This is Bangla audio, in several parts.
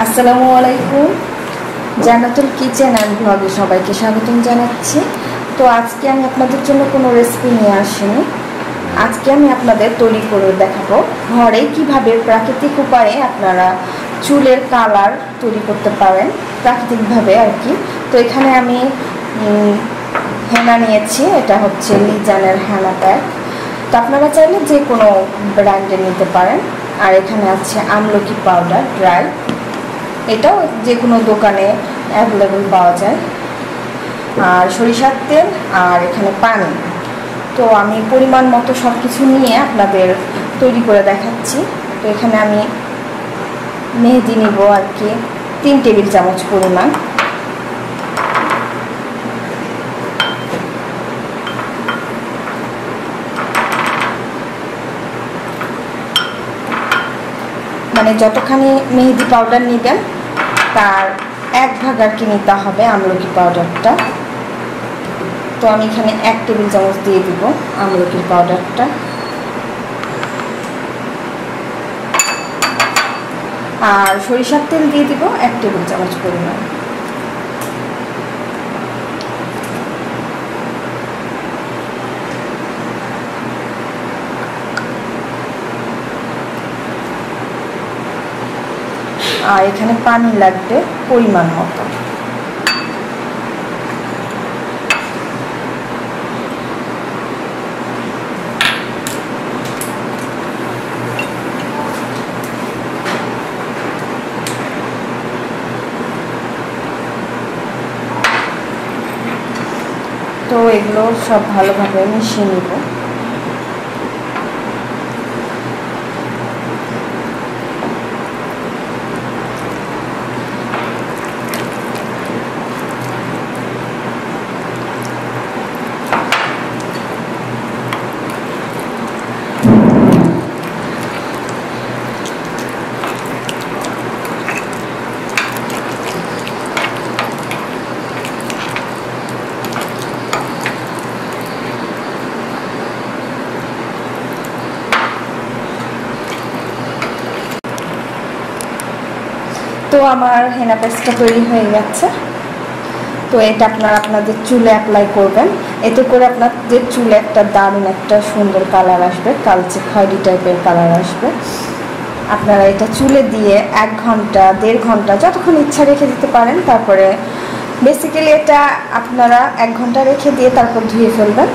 আসসালামু আলাইকুম। জান্নাতুল কিচেন অ্যান্ড ব্লগে সবাইকে স্বাগতম জানাচ্ছি। তো আজকে আমি আপনাদের জন্য কোনো রেসিপি নিয়ে আসিনি। আজকে আমি আপনাদের তৈরি করে দেখাবো ঘরে কিভাবে প্রাকৃতিক উপায়ে আপনারা চুলের কালার তৈরি করতে পারেন, প্রাকৃতিকভাবে আর কি। তো এখানে আমি হেনা নিয়েছি, এটা হচ্ছে লিজানের হেনা প্যাক। তো আপনারা চাইলে যে কোনো ব্র্যান্ডের নিতে পারেন। আর এখানে আছে আমলকি পাউডার ড্রাই, এটাও যে কোনো দোকানে অ্যাভেলেবল পাওয়া যায়। আর সরিষার তেল, আর এখানে পানি। তো আমি পরিমাণ মতো সব কিছু নিয়ে আপনাদের তৈরি করে দেখাচ্ছি। তো এখানে আমি মেহেদি নিব আর কি 3 টেবিল চামচ পরিমাণ। মানে যতখানি মেহেদি পাউডার নেবেন তার 1 ভাগ আর কি নিতে হবে আমলকি পাউডারটা। তো আমি এখানে 1 টেবিল চামচ দিয়ে দিব আমলকির পাউডারটা। আর সরিষার তেল দিয়ে দিব 1 টেবিল চামচ পরিমাণ। আর এখানে পানি লাগবে পরিমাণ মতো। তো এগুলো সব ভালোভাবে মিশিয়ে নিব। তো আমার হেনা পেস্টটা তৈরি হয়ে গেছে। তো এটা আপনারা আপনাদের চুলে অ্যাপ্লাই করবেন, এতে করে আপনাদের চুলে একটা দারুণ একটা সুন্দর কালার আসবে, কালচে খয়েরি টাইপের কালার আসবে। আপনারা এটা চুলে দিয়ে 1 ঘন্টা 1.5 ঘন্টা যতক্ষণ ইচ্ছা রেখে দিতে পারেন। তারপরে বেসিক্যালি এটা আপনারা 1 ঘন্টা রেখে দিয়ে তারপর ধুয়ে ফেলবেন,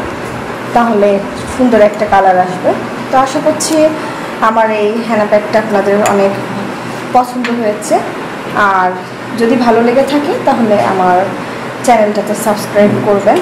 তাহলে সুন্দর একটা কালার আসবে। তো আশা করছি আমার এই হেনা প্যাকটা আপনাদের অনেক পছন্দ হয়েছে। আর যদি ভালো লেগে থাকে তাহলে আমার চ্যানেলটাতে সাবস্ক্রাইব করবেন।